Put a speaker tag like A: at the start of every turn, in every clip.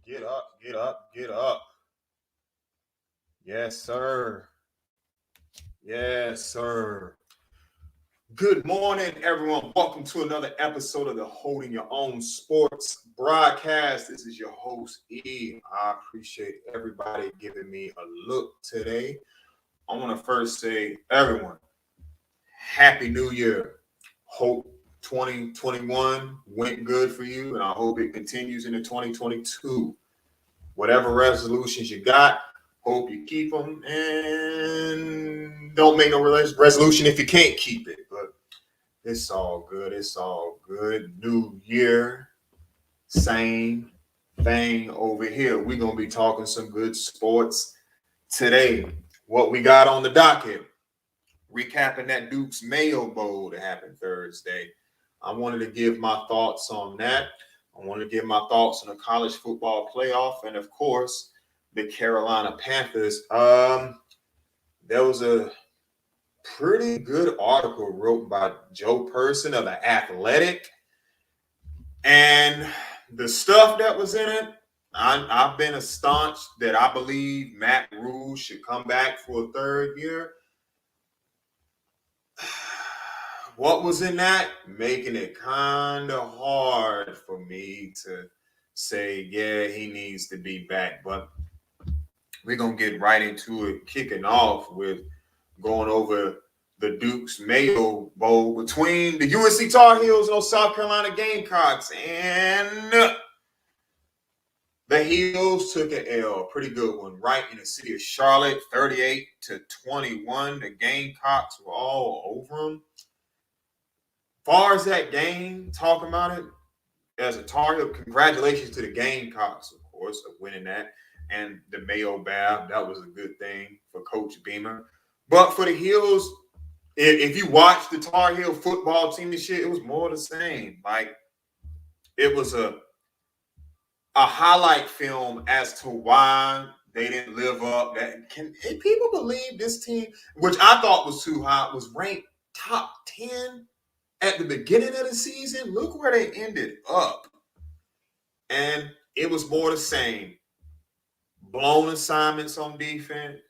A: Get up, get up, get up. Yes, sir. Yes, sir. Good morning, everyone. Welcome to another episode of the Holding Your Own Sports broadcast. This is your host, E. I appreciate everybody giving me a look today. I want to first say, everyone, Happy New Year. Hope 2021 went good for you, and I hope it continues into 2022. Whatever resolutions you got, hope you keep them, and don't make no resolution if you can't keep it. But it's all good. It's all good. New year, same thing over here. We're gonna be talking some good sports today. What we got on the docket? Recapping that Duke's Mayo Bowl that happened Thursday. I wanted to give my thoughts on that. I wanted to give my thoughts on the college football playoff, and of course, the Carolina Panthers. There was a pretty good article wrote by Joe Person of The Athletic, and the stuff that was in it, I've been a staunch that I believe Matt Rule should come back for a third year. What was in that? Making it kind of hard for me to say, yeah, he needs to be back. But we're going to get right into it, kicking off with going over the Duke's Mayo Bowl between the UNC Tar Heels and those South Carolina Gamecocks. And the Heels took an L, a pretty good one, right in the city of Charlotte, 38-21. The Gamecocks were all over them. Far as that game, talking about it, as a Tar Heel, congratulations to the Gamecocks, of course, of winning that. And the Mayo Bowl, that was a good thing for Coach Beamer. But for the Heels, if you watch the Tar Heel football team and shit, it was more the same. Like, it was a highlight film as to why they didn't live up. Can people believe this team, which I thought was too high, was ranked top 10 at the beginning of the season? Look where they ended up. And it was more the same. Blown assignments on defense,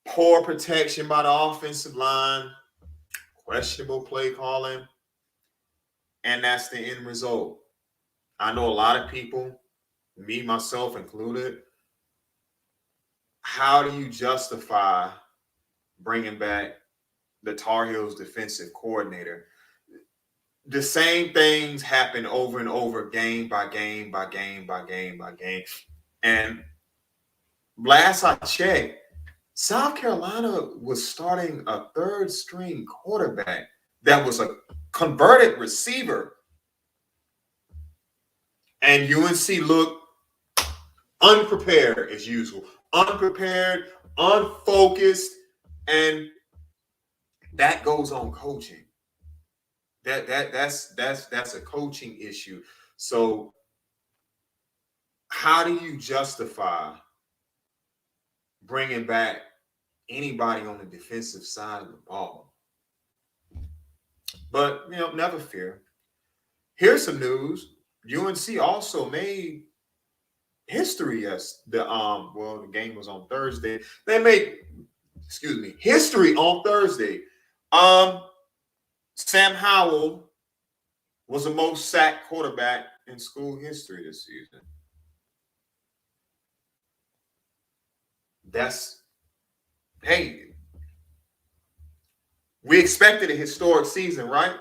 A: poor protection by the offensive line, questionable play calling, and that's the end result. I know a lot of people, me, myself included, how do you justify bringing back the Tar Heels defensive coordinator? The same things happen over and over, game by game by game by game by game. And last I checked, South Carolina was starting a third string quarterback that was a converted receiver. And UNC looked unprepared as usual. Unprepared, unfocused, and that goes on coaching. That's a coaching issue. So how do you justify bringing back anybody on the defensive side of the ball? But never fear. Here's some news. UNC also made history. Yes, the game was on Thursday. They made history on Thursday. Sam Howell was the most sacked quarterback in school history this season. We expected a historic season, right?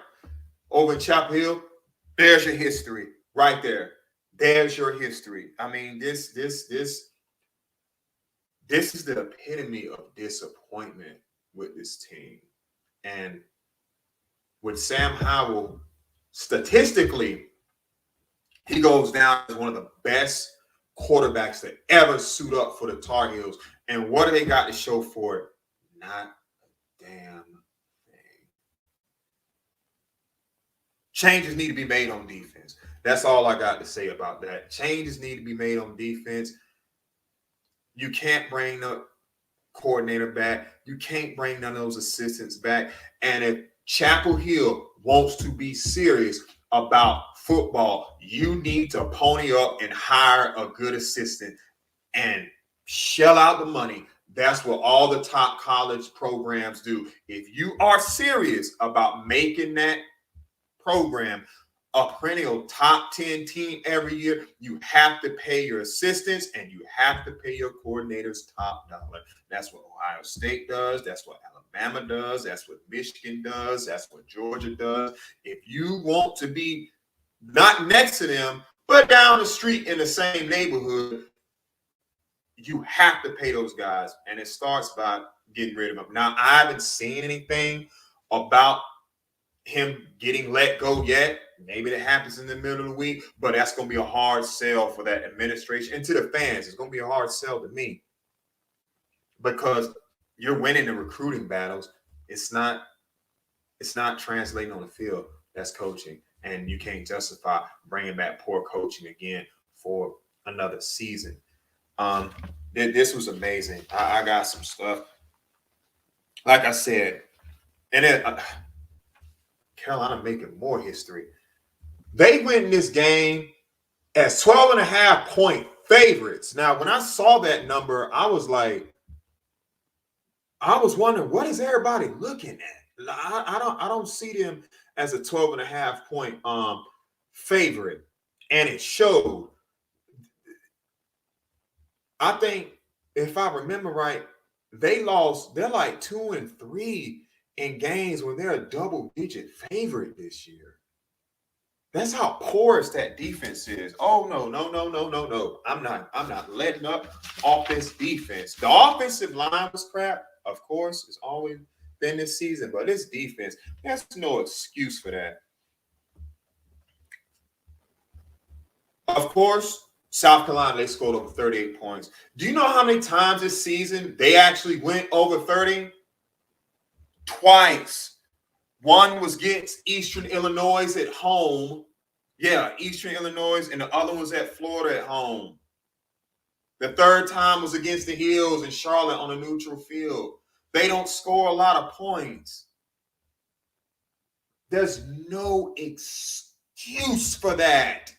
A: Over in Chapel Hill, there's your history right there. There's your history. I mean, this is the epitome of disappointment with this team. And with Sam Howell, statistically, he goes down as one of the best quarterbacks to ever suit up for the Tar Heels. And what do they got to show for it? Not a damn thing. Changes need to be made on defense. That's all I got to say about that. Changes need to be made on defense. You can't bring the coordinator back. You can't bring none of those assistants back. And if Chapel Hill wants to be serious, about football, you need to pony up and hire a good assistant and shell out the money. That's what all the top college programs do. If you are serious about making that program a perennial top 10 team every year, you have to pay your assistants and you have to pay your coordinators top dollar. That's what Ohio State does. That's what Alabama does. That's what Michigan does. That's what Georgia does. If you want to be not next to them, but down the street in the same neighborhood, you have to pay those guys. And it starts by getting rid of them. Now, I haven't seen anything about him getting let go yet. Maybe that happens in the middle of the week, but that's going to be a hard sell for that administration and to the fans. It's going to be a hard sell to me because you're winning the recruiting battles. It's not translating on the field. That's coaching, and you can't justify bringing back poor coaching again for another season. This was amazing. I got some stuff. Like I said, and then Carolina making more history. They win this game as 12.5-point favorites. Now, when I saw that number, I was wondering, what is everybody looking at? I don't see them as a 12.5-point favorite, and it showed. I think if I remember right, they're like 2-3 in games when they're a double-digit favorite this year. That's how porous that defense is. Oh, no. I'm not letting up off this defense. The offensive line was crap, of course. It's always been this season, but this defense, there's no excuse for that. Of course, South Carolina, they scored over 38 points. Do you know how many times this season they actually went over 30? Twice. One was against Eastern Illinois at home. Yeah, Eastern Illinois, and the other was at Florida at home. The third time was against the Hills in Charlotte on a neutral field. They don't score a lot of points. There's no excuse for that.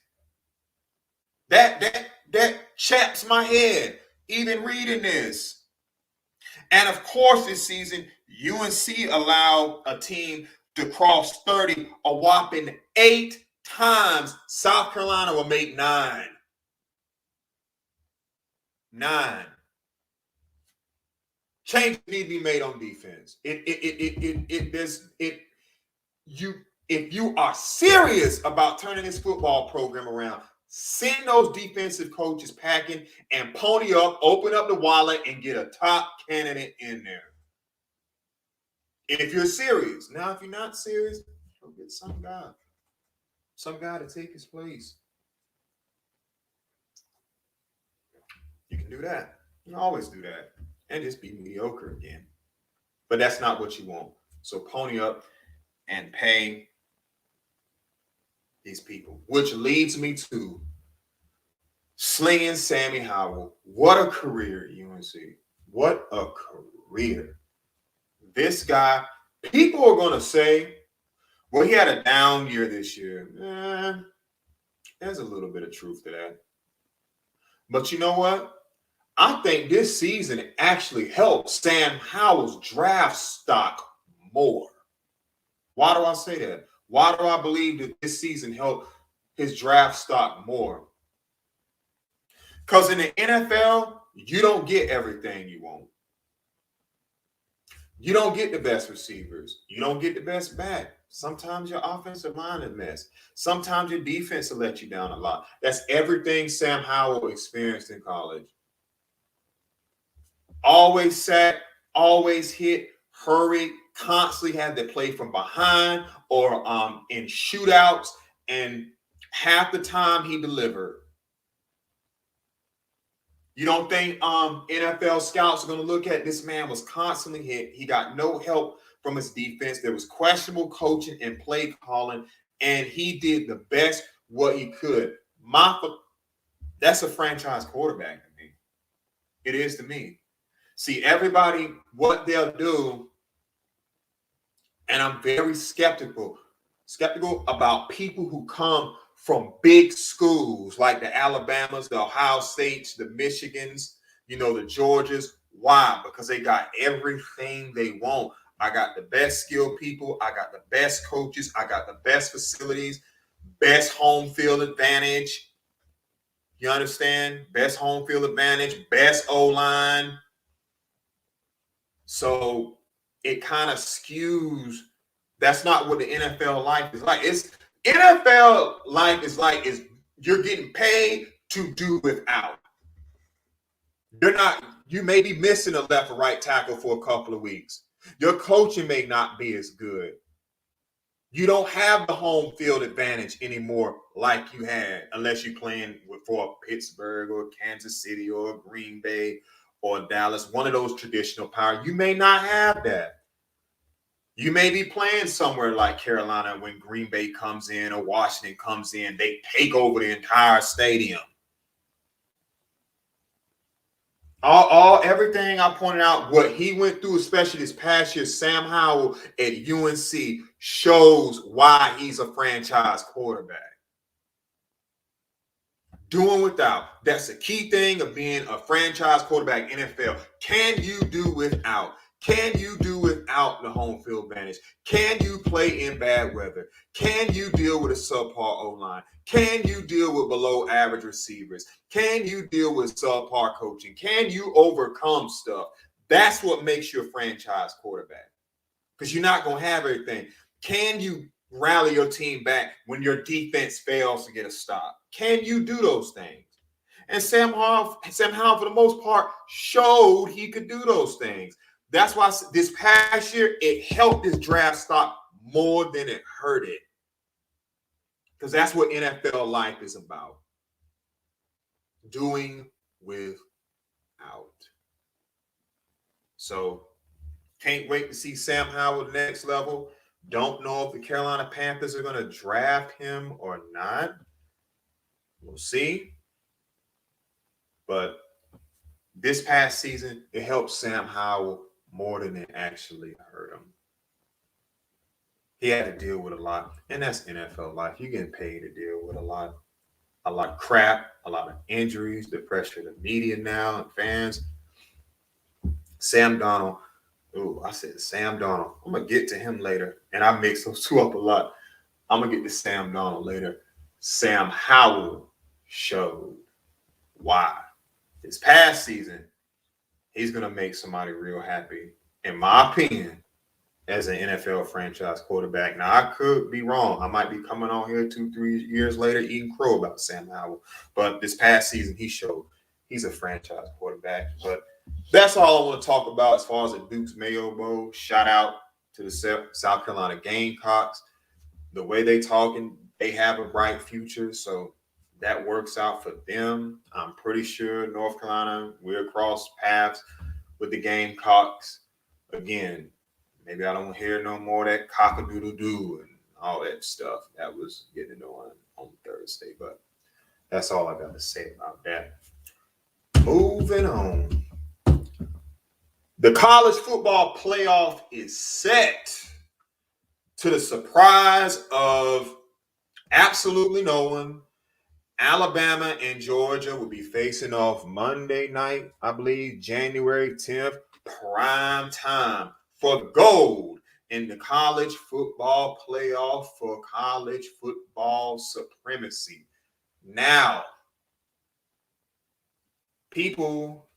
A: That chaps my head, even reading this. And of course, this season, UNC allowed a team to cross 30 a whopping 8 times. South Carolina will make 9. 9. Change need to be made on defense. If you are serious about turning this football program around, send those defensive coaches packing and pony up, open up the wallet, and get a top candidate in there. If you're serious. Now, if you're not serious, go get some guy to take his place. You can do that. You can always do that. And just be mediocre again. But that's not what you want. So pony up and pay these people. Which leads me to slinging Sammy Howell. What a career, UNC. What a career. This guy, people are going to say, well, he had a down year this year. There's a little bit of truth to that. But you know what? I think this season actually helped Sam Howell's draft stock more. Why do I say that? Why do I believe that this season helped his draft stock more? Because in the NFL, you don't get everything you want. You don't get the best receivers. You don't get the best back. Sometimes your offensive line is a mess. Sometimes your defense will let you down a lot. That's everything Sam Howell experienced in college. Always sacked, always hit, hurried, constantly had to play from behind or in shootouts, and half the time he delivered. You don't think NFL scouts are going to look at this man was constantly hit. He got no help from his defense. There was questionable coaching and play calling, and he did the best what he could. That's a franchise quarterback to me. It is to me. See, everybody, what they'll do, and I'm very skeptical. Skeptical about people who come from big schools like the Alabamas, the Ohio States, the Michigans, the Georgias. Why? Because they got everything they want. I got the best skilled people. I got the best coaches. I got the best facilities, best home field advantage. You understand? Best home field advantage, best O-line. So it kind of skews. That's not what the NFL life is like. It's NFL life is like is you're getting paid to do without. You may be missing a left or right tackle for a couple of weeks. Your coaching may not be as good. You don't have the home field advantage anymore like you had, unless you're playing for Pittsburgh or Kansas City or Green Bay or Dallas, one of those traditional powers. You may not have that. You may be playing somewhere like Carolina when Green Bay comes in or Washington comes in. They take over the entire stadium. Everything I pointed out, what he went through, especially this past year, Sam Howell at UNC, shows why he's a franchise quarterback. Doing without. That's the key thing of being a franchise quarterback in NFL. Can you do without? Can you do without the home field advantage? Can you play in bad weather? Can you deal with a subpar O-line? Can you deal with below average receivers? Can you deal with subpar coaching? Can you overcome stuff? That's what makes you a franchise quarterback, because you're not going to have everything. Can you rally your team back when your defense fails to get a stop? Can you do those things? And Sam Howell, for the most part, showed he could do those things. That's why this past year, it helped his draft stock more than it hurt it. Because that's what NFL life is about. Doing without. So, can't wait to see Sam Howell at the next level. Don't know if the Carolina Panthers are going to draft him or not. We'll see. But this past season, it helped Sam Howell more than it actually hurt him. He had to deal with a lot, and that's NFL life. You're getting paid to deal with a lot of crap, a lot of injuries, the pressure of the media now and fans. Sam Darnold. Ooh, I said Sam Darnold. I'm going to get to him later, and I mix those two up a lot. I'm going to get to Sam Darnold later. Sam Howell showed why. This past season, he's going to make somebody real happy, in my opinion, as an NFL franchise quarterback. Now, I could be wrong. I might be coming on here 2-3 years later eating crow about Sam Howell. But this past season, he showed he's a franchise quarterback. But that's all I want to talk about as far as the Duke's Mayo Bowl. Shout out to the South Carolina Gamecocks. The way they talking, they have a bright future. So that works out for them. I'm pretty sure North Carolina, we'll cross paths with the Gamecocks again. Maybe I don't hear no more of that cock-a-doodle-doo and all that stuff. That was getting on Thursday. But that's all I got to say about that. Moving on. The college football playoff is set, to the surprise of absolutely no one. Alabama and Georgia will be facing off Monday night, I believe, January 10th, prime time for gold in the college football playoff for college football supremacy. Now, people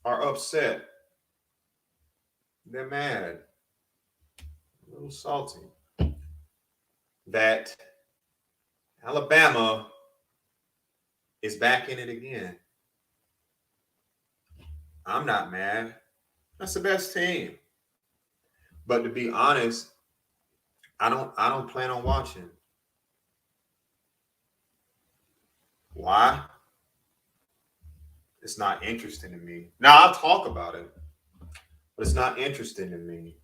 A: are upset. They're mad, a little salty, that Alabama is back in it again. I'm not mad. That's the best team. But to be honest, I don't plan on watching. Why? It's not interesting to me. Now, I'll talk about it, but it's not interesting to me.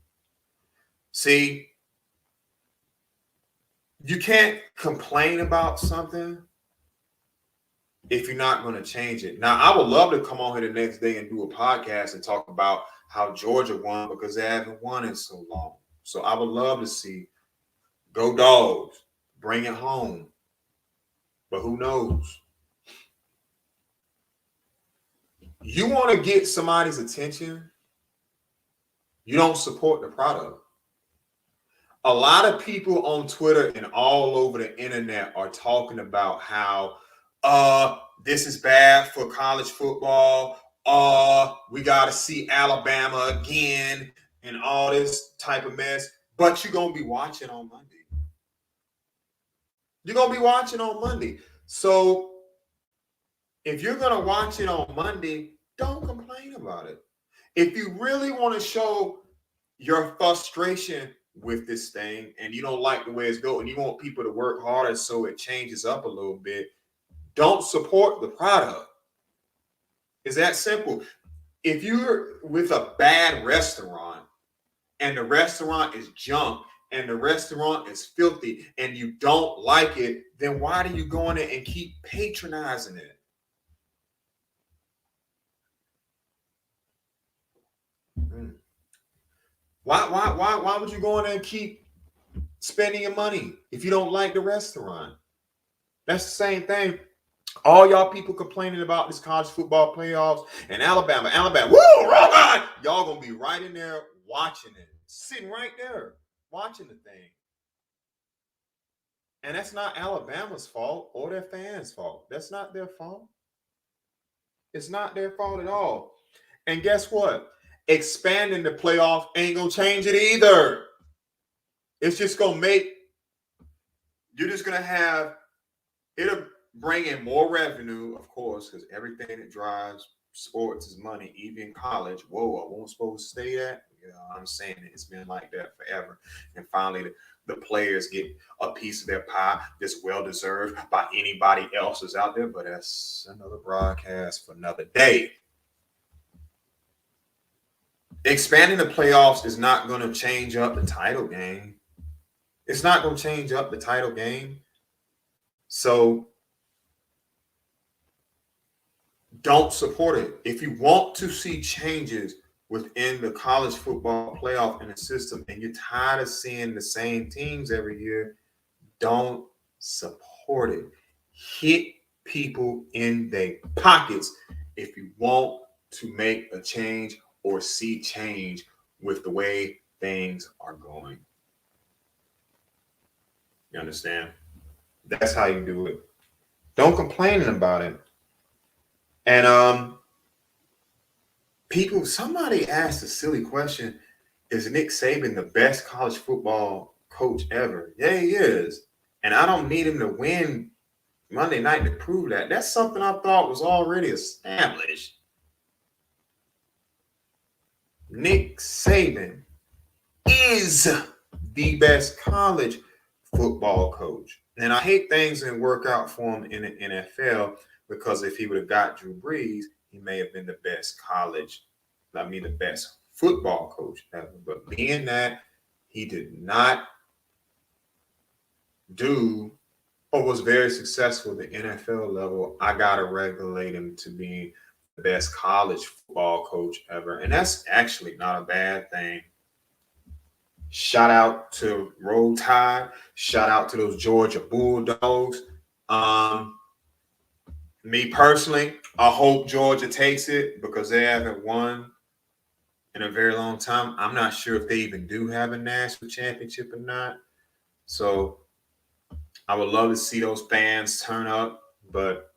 A: See, you can't complain about something if you're not going to change it. Now, I would love to come on here the next day and do a podcast and talk about how Georgia won, because they haven't won in so long. So I would love to see Go Dogs. Bring it home. But who knows? You want to get somebody's attention, you don't support the product. A lot of people on Twitter and all over the internet are talking about how this is bad for college football. We got to see Alabama again and all this type of mess. But you're going to be watching on Monday. You're going to be watching on Monday. So if you're going to watch it on Monday, don't complain about it. If you really want to show your frustration with this thing and you don't like the way it's going and you want people to work harder so it changes up a little bit, don't support the product. It's that simple. If you're with a bad restaurant and the restaurant is junk and the restaurant is filthy and you don't like it, then why do you go in there and keep patronizing it? Why would you go in there and keep spending your money if you don't like the restaurant? That's the same thing. All y'all people complaining about this college football playoffs and Alabama, woo, wrong guy. Y'all gonna be right in there watching it, sitting right there watching the thing. And that's not Alabama's fault or their fans' fault. That's not their fault. It's not their fault at all. And guess what? Expanding the playoff ain't gonna change it either. It's just gonna make you're just gonna have it'll bring in more revenue, of course, because everything that drives sports is money, even college. Whoa, I wasn't supposed to say that. You know, I'm saying it. It's been like that forever. And finally, the players get a piece of their pie that's well deserved by anybody else that's out there. But that's another broadcast for another day. Expanding the playoffs is not going to change up the title game. It's not going to change up the title game. So don't support it. If you want to see changes within the college football playoff and the system, and you're tired of seeing the same teams every year, don't support it. Hit people in their pockets if you want to make a change or see change with the way things are going. You understand? That's how you do it. Don't complain about it. And somebody asked a silly question: is Nick Saban the best college football coach ever? Yeah, he is. And I don't need him to win Monday night to prove that. That's something I thought was already established. Nick Saban is the best college football coach. And I hate things didn't work out for him in the NFL, because if he would have got Drew Brees, he may have been the best the best football coach ever. But being that he did not do or was very successful at the NFL level, I got to regulate him to being the best college football coach ever. And that's actually not a bad thing. Shout out to Roll Tide. Shout out to those Georgia Bulldogs. Me personally, I hope Georgia takes it because they haven't won in a very long time. I'm not sure if they even do have a national championship or not. So I would love to see those fans turn up. But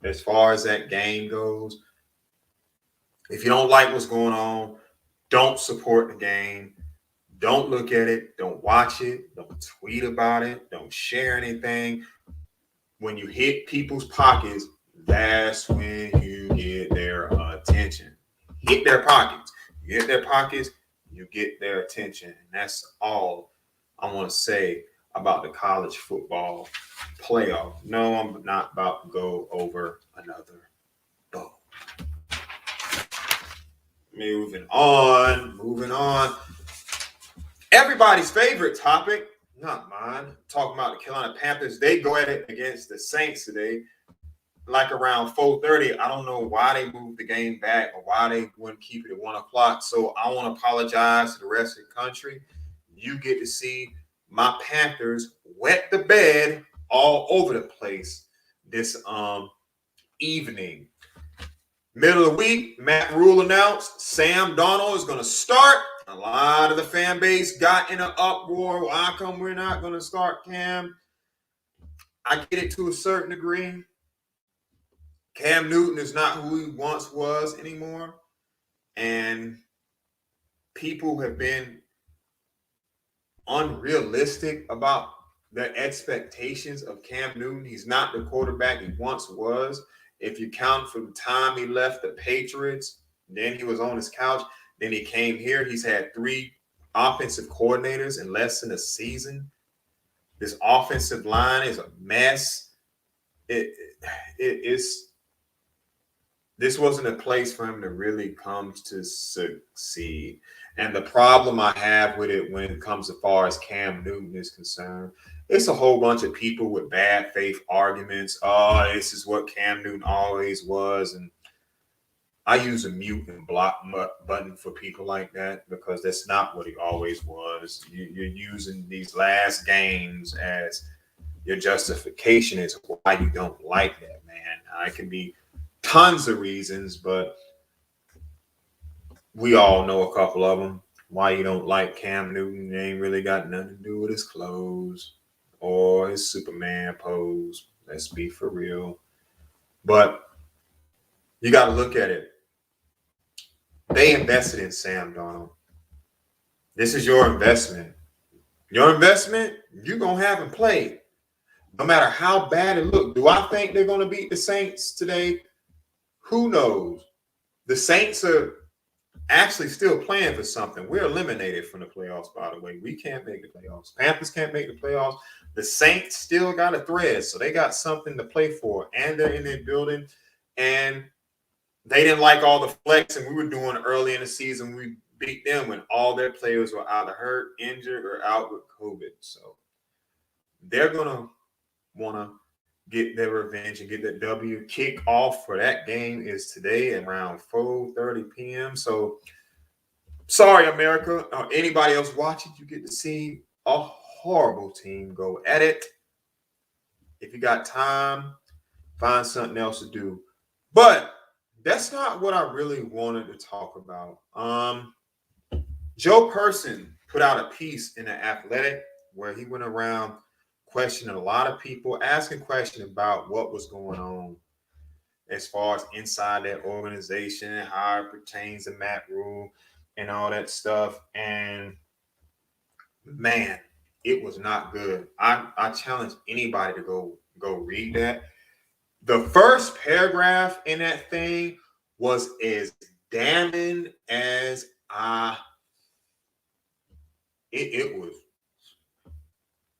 A: as far as that game goes, if you don't like what's going on, don't support the game. Don't look at it. Don't watch it. Don't tweet about it. Don't share anything. When you hit people's pockets, that's when you get their attention. Hit their pockets. You hit their pockets, you get their attention. And that's all I want to say about the college football playoff. No, I'm not about to go over another bow. Moving on. Everybody's favorite topic, not mine, talking about the Carolina Panthers. They go at it against the Saints today, like around 4:30. I don't know why they moved the game back or why they wouldn't keep it at 1 o'clock. So I want to apologize to the rest of the country. You get to see my Panthers wet the bed all over the place this evening. Middle of the week, Matt Rule announced Sam Darnold is going to start. A lot of the fan base got in an uproar. Why come we're not going to start Cam? I get it to a certain degree. Cam Newton is not who he once was anymore. And people have been unrealistic about the expectations of Cam Newton. He's not the quarterback he once was. If you count from the time he left the Patriots, then he was on his couch, then he came here. He's had 3 offensive coordinators in less than a season. This offensive line is a mess. This wasn't a place for him to really come to succeed. And the problem I have with it when it comes as far as Cam Newton is concerned, it's a whole bunch of people with bad faith arguments. Oh, this is what Cam Newton always was. And I use a mute and block button for people like that because that's not what he always was. You're using these last games as your justification as why you don't like that, man. It can be tons of reasons, but we all know a couple of them. Why you don't like Cam Newton? It ain't really got nothing to do with his clothes or his Superman pose. Let's be for real. But you got to look at it. They invested in Sam Darnold. This is your investment. Your investment, you're going to have him play. No matter how bad it looks. Do I think they're going to beat the Saints today? Who knows? The Saints are actually still playing for something. We're eliminated from the playoffs, by the way. We can't make the playoffs. Panthers can't make the playoffs. The Saints still got a thread, so they got something to play for, and they're in their building. And they didn't like all the flexing we were doing early in the season. We beat them when all their players were either hurt, injured, or out with COVID. So they're going to want to get their revenge and get that W. Kick off for that game is today at around 4:30 p.m. So sorry, America. Anybody else watching, you get to see a horrible team go at it. If you got time, find something else to do. But that's not what I really wanted to talk about. Joe Person put out a piece in The Athletic where he went around questioning a lot of people, asking questions about what was going on as far as inside that organization, how it pertains to Matt Rule and all that stuff. And man, it was not good. I challenge anybody to go read that. The first paragraph in that thing was as damning as it was.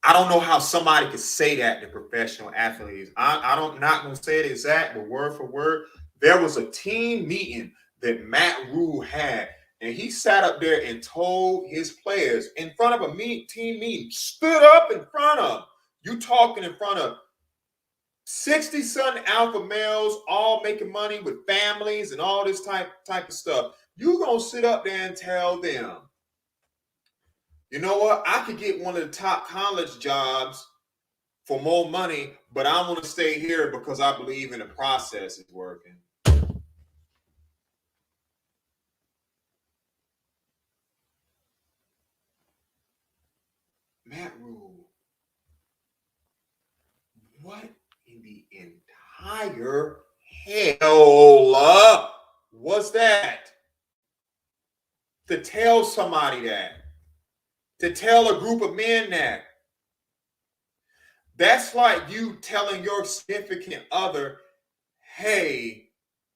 A: I don't know how somebody could say that to professional athletes. I'm not going to say it exact, but word for word, there was a team meeting that Matt Rule had, and he sat up there and told his players in front of a team meeting, stood up in front of, you talking in front of 60-something alpha males, all making money with families and all this type of stuff. You're going to sit up there and tell them, you know what? I could get one of the top college jobs for more money, but I want to stay here because I believe in the process is working. Matt Rule, what in the entire hell was that? To tell somebody that. To tell a group of men that. That's like you telling your significant other, hey,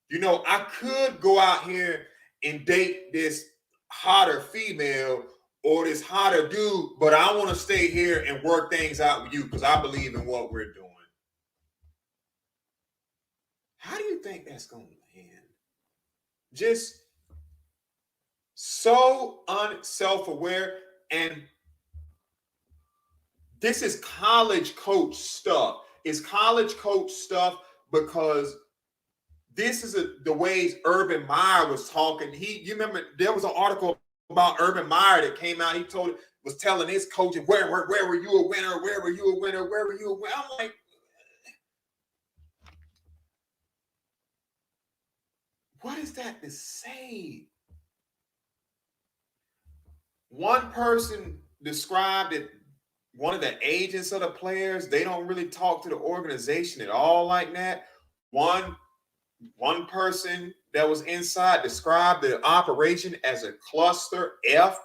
A: you know, I could go out here and date this hotter female or this hotter dude, but I want to stay here and work things out with you because I believe in what we're doing. How do you think that's going to land? Just so unself-aware. And this is college coach stuff. It's college coach stuff because this is the ways Urban Meyer was talking. You remember there was an article about Urban Meyer that came out. He told it was telling his coach, where were you a winner? Where were you a winner? Where were you a winner? I'm like, what is that to say? One person described it, one of the agents of the players, they don't really talk to the organization at all like that. One person that was inside described the operation as a cluster F,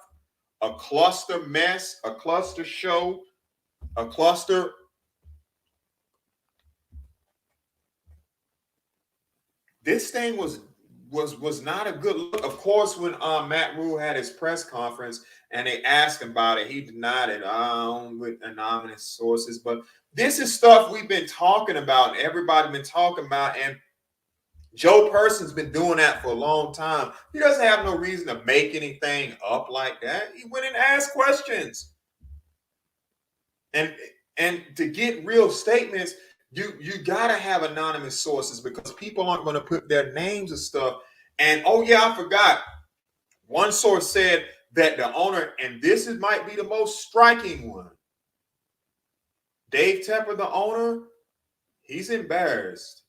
A: a cluster mess, a cluster show, a cluster. This thing was not a good look. Of course, when Matt Rule had his press conference and they asked him about it, he denied it with anonymous sources. But this is stuff we've been talking about, and everybody's been talking about, and Joe Person's been doing that for a long time. He doesn't have no reason to make anything up like that. He went and asked questions. And to get real statements, you gotta have anonymous sources because people aren't going to put their names and stuff. And oh yeah, I forgot. One source said that the owner, and this might be the most striking one. Dave Tepper, the owner, he's embarrassed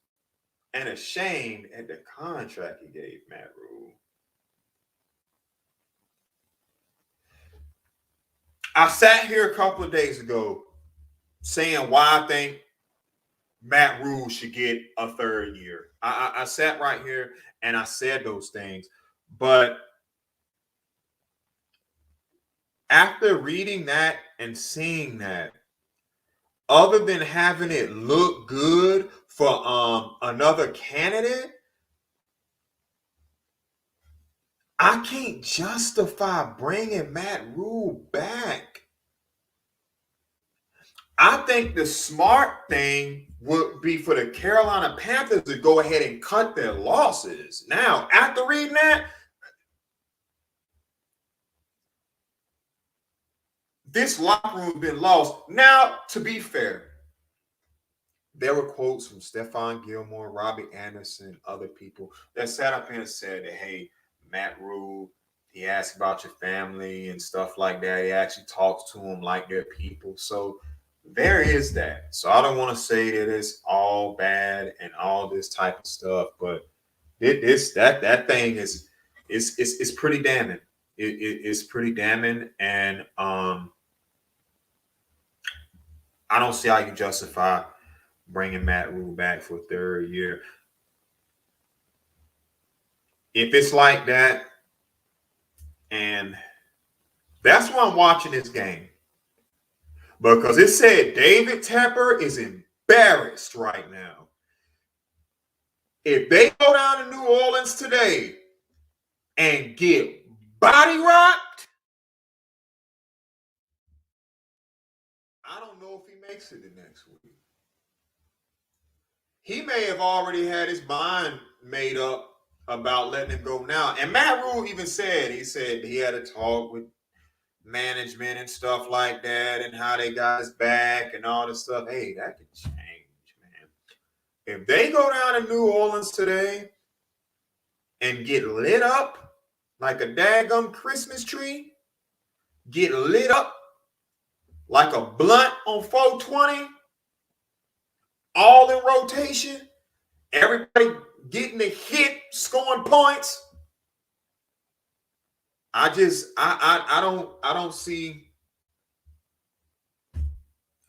A: and ashamed at the contract he gave Matt Rule. I sat here a couple of days ago saying why I think Matt Rule should get a third year. I sat right here and I said those things. But after reading that and seeing that, other than having it look good for another candidate, I can't justify bringing Matt Rule back. I think the smart thing would be for the Carolina Panthers to go ahead and cut their losses. Now, after reading that, this locker room has been lost. Now, to be fair, there were quotes from Stephon Gilmore, Robbie Anderson, other people that sat up here and said that, hey, Matt Rule, he asked about your family and stuff like that. He actually talks to them like they're people. So there is that. So I don't want to say that it's all bad and all this type of stuff, but that thing is pretty damning. It's pretty damning, and I don't see how you justify bringing Matt Rule back for a third year. If it's like that, and that's why I'm watching this game. Because it said David Tepper is embarrassed right now. If they go down to New Orleans today and get body rocked, I don't know if he makes it the next week. He may have already had his mind made up about letting him go now. And Matt Rule even said, he had a talk with management and stuff like that and how they got his back and all this stuff. Hey, that can change, man. If they go down to New Orleans today and get lit up like a daggum Christmas tree, get lit up like a blunt on 420, all in rotation, everybody getting a hit, scoring points. I don't see.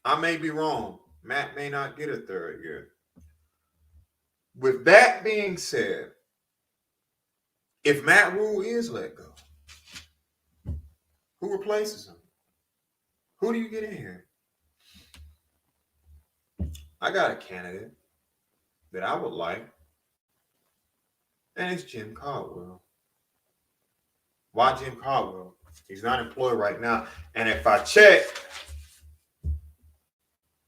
A: I may be wrong. Matt may not get a third year. With that being said, if Matt Rule is let go, who replaces him? Who do you get in here? I got a candidate that I would like, and it's Jim Caldwell. Why Jim Caldwell? He's not employed right now. And if I check,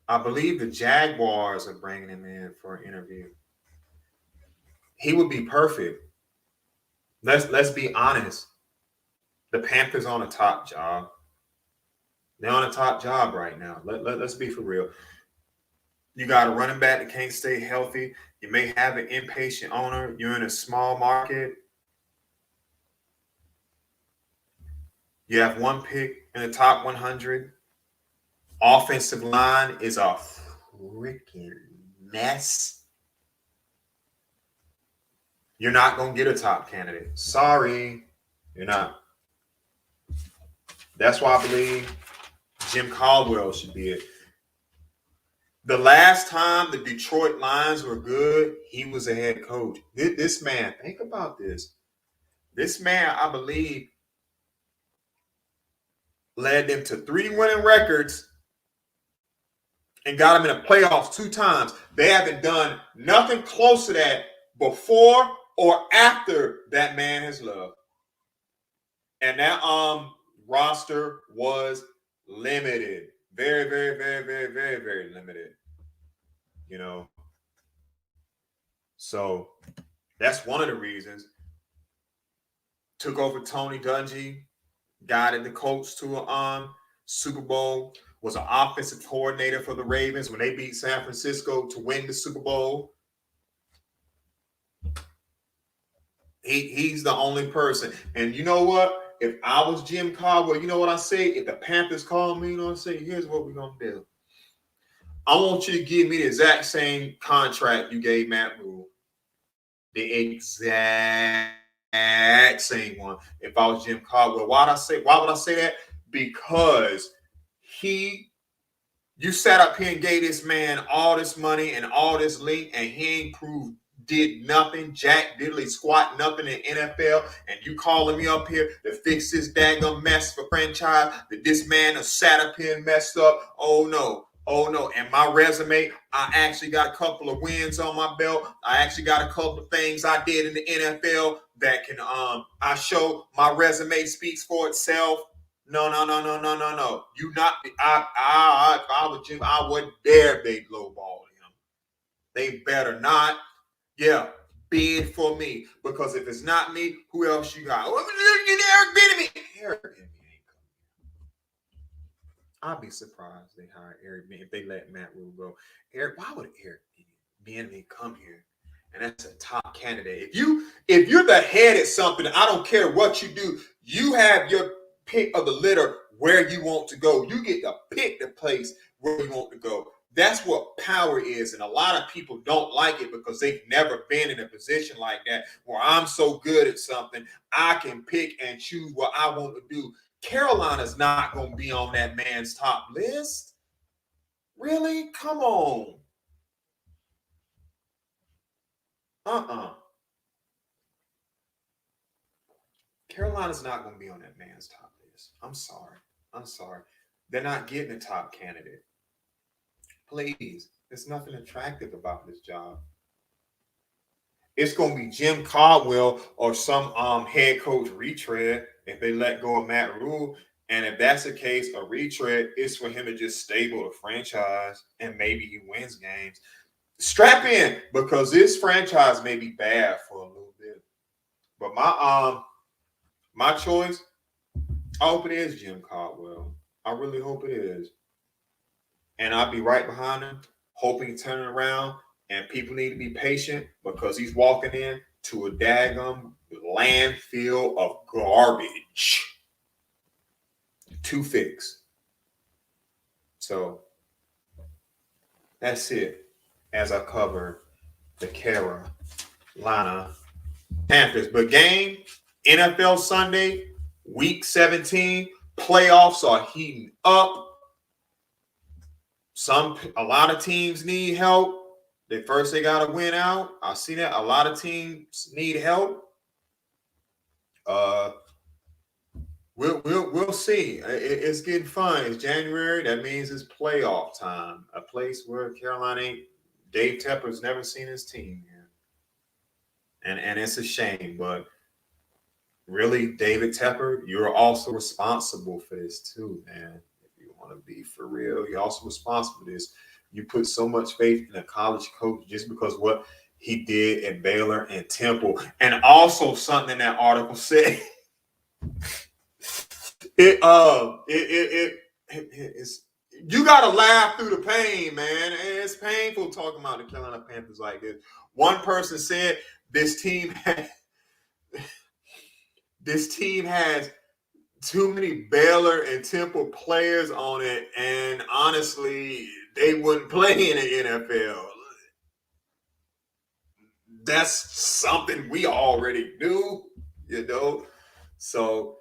A: I believe the Jaguars are bringing him in for an interview. He would be perfect. Let's be honest. The Panthers on a top job. They're on a top job right now. Let's be for real. You got a running back that can't stay healthy. You may have an impatient owner. You're in a small market. You have one pick in the top 100. Offensive line is a freaking mess. You're not going to get a top candidate. Sorry, you're not. That's why I believe Jim Caldwell should be it. The last time the Detroit Lions were good, he was a head coach. This man, think about this. This man, I believe, led them to 3 winning records and got them in the playoffs 2 times. They haven't done nothing close to that before or after that man has left. And that roster was limited. Very, very, very, very, very, very limited. You know. So that's one of the reasons. Took over Tony Dungy, guided the Colts to a Super Bowl, was an offensive coordinator for the Ravens when they beat San Francisco to win the Super Bowl. He's the only person. And you know what? If I was Jim Caldwell, you know what I say? If the Panthers call me, you know what I say? Here's what we're going to do. I want you to give me the exact same contract you gave Matt Rule. The exact same one. If I was Jim Caldwell. Why would I say that? Because you sat up here and gave this man all this money and all this link, and he ain't did nothing, jack diddly squat nothing in NFL, and you calling me up here to fix this daggum mess for franchise that this man has sat up here and messed up. Oh no. And my resume, I actually got a couple of wins on my belt. I actually got a couple of things I did in the NFL that can I show my resume speaks for itself. No. You not if I was Jim, I wouldn't dare they lowball him. They better not. Yeah, bid for me. Because if it's not me, who else you got? Eric Bieniemy. Eric Bieniemy ain't coming. I'd be surprised they hire Eric Bieniemy if they let Matt Rule go. Why would Eric Bieniemy come here? And that's a top candidate. If you're the head at something, I don't care what you do. You have your pick of the litter where you want to go. You get to pick the place where you want to go. That's what power is. And a lot of people don't like it because they've never been in a position like that where I'm so good at something, I can pick and choose what I want to do. Carolina's not going to be on that man's top list. Really? Come on. Carolina's not going to be on that man's top list. I'm sorry. They're not getting a top candidate. Please. There's nothing attractive about this job. It's going to be Jim Caldwell or some head coach retread if they let go of Matt Rule. And if that's the case, a retread is for him to just stable the franchise and maybe he wins games. Strap in because this franchise may be bad for a little bit. But my choice, I hope it is Jim Caldwell. I really hope it is. And I'll be right behind him, hoping to turn it around. And people need to be patient because he's walking in to a daggum landfill of garbage to fix. So that's it as I cover the Carolina Panthers. But game, NFL Sunday, week 17, playoffs are heating up. A lot of teams need help. They got to win out. I see that. A lot of teams need help. We'll see. It's getting fun. It's January. That means it's playoff time. A place where Carolina ain't. Dave Tepper's never seen his team here. And it's a shame. But really, David Tepper, you're also responsible for this too, man. To be for real, you're also responsible for this. You put so much faith in a college coach just because what he did at Baylor and Temple, and also something in that article said it's you gotta laugh through the pain, man. It's painful talking about the Carolina Panthers like this. One person said this team has too many Baylor and Temple players on it, and honestly, they wouldn't play in the NFL. That's something we already knew, you know. So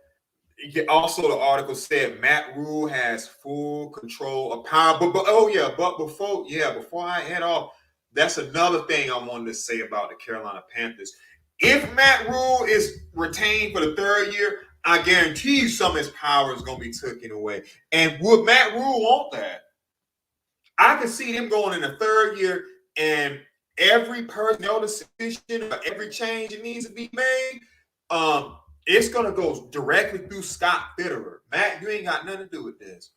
A: also the article said Matt Rule has full control of power. But before I head off, that's another thing I wanted to say about the Carolina Panthers. If Matt Rule is retained for the third year, I guarantee you some of his power is going to be taken away. And would Matt Rule want that? I can see them going in the third year and every personnel decision or every change that needs to be made, it's going to go directly through Scott Fitterer. Matt, you ain't got nothing to do with this.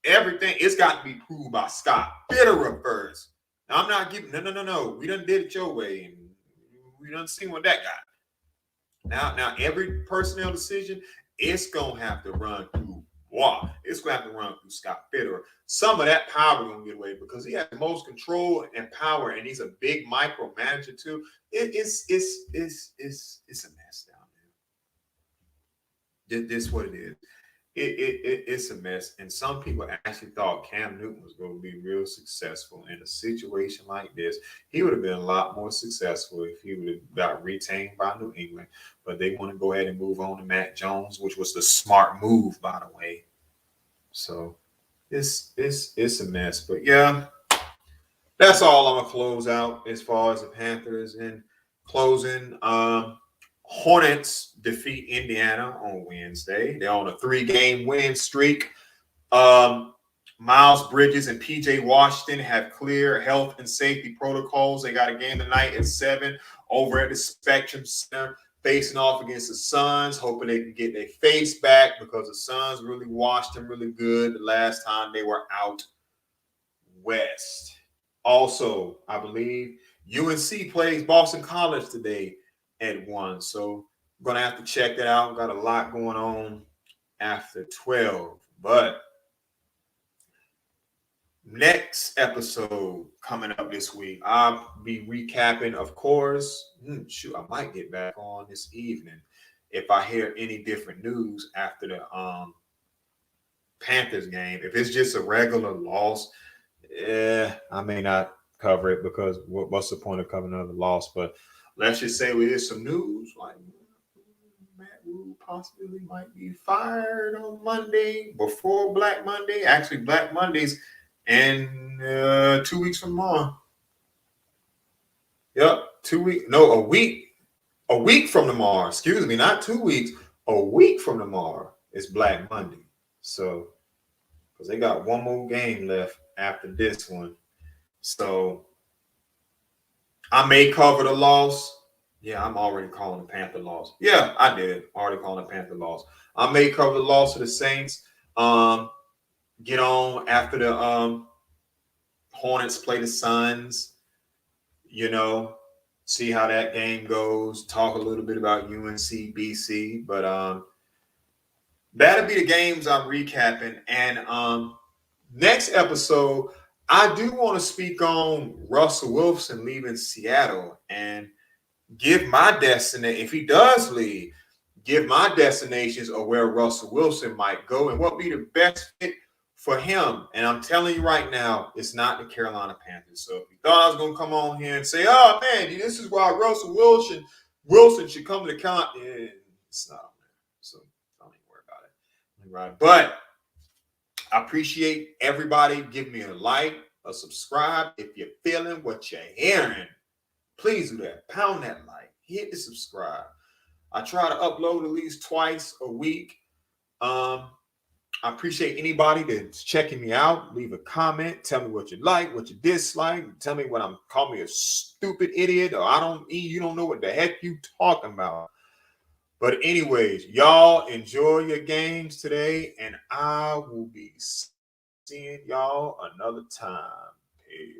A: Everything, it's got to be proved by Scott Fitterer first. Now, I'm not giving, no. We done did it your way. And we done seen what that got. Now, every personnel decision, it's going to have to run through it's going to have to run through Scott Fitterer. Some of that power going to get away because he has the most control and power, and he's a big micromanager too. It's a mess down there. This is what it is. It's a mess, and some people actually thought Cam Newton was going to be real successful in a situation like this. He would have been a lot more successful if he would have got retained by New England, but they want to go ahead and move on to Matt Jones, which was the smart move, by the way. So it's a mess, but yeah, that's all I'm gonna close out as far as the Panthers. In closing, Hornets defeat Indiana on Wednesday. They're on a 3-game win streak. Miles Bridges and PJ Washington have clear health and safety protocols. They got a game tonight at 7 over at the Spectrum Center, facing off against the Suns, hoping they can get their face back because the Suns really washed them really good the last time they were out west. Also, I believe UNC plays Boston College today at 1. So I'm going to have to check that out. Got a lot going on after 12. But next episode coming up this week, I'll be recapping, of course. I might get back on this evening if I hear any different news after the Panthers game. If it's just a regular loss, I may not cover it because what's the point of covering another loss? But let's just say we hear some news like Matt Rule possibly might be fired on Monday before Black Monday. Actually, Black Monday's and 2 weeks from tomorrow. Yep, 2 weeks. No, a week. A week from tomorrow. Excuse me, not 2 weeks. A week from tomorrow is Black Monday. So, because they got one more game left after this one. So, I may cover the loss. Yeah, I'm already calling the Panther loss. Yeah, I did. Already calling the Panther loss. I may cover the loss of the Saints. Get on after the Hornets play the Suns. See how that game goes. Talk a little bit about UNC BC. But that'll be the games I'm recapping. And next episode, I do want to speak on Russell Wilson leaving Seattle and give my destination, if he does leave, give my destinations of where Russell Wilson might go and what be the best fit for him. And I'm telling you right now, it's not the Carolina Panthers. So if you thought I was going to come on here and say, oh, man, this is why Russell Wilson should come to the Carolina, it's not on there. So don't even worry about it. Right. But I appreciate everybody giving me a like, a subscribe. If you're feeling what you're hearing, please do that. Pound that like. Hit the subscribe. I try to upload at least twice a week. I appreciate anybody that's checking me out. Leave a comment. Tell me what you like, what you dislike. Tell me what call me a stupid idiot or you don't know what the heck you talking about. But anyways, y'all enjoy your games today, and I will be seeing y'all another time. Peace.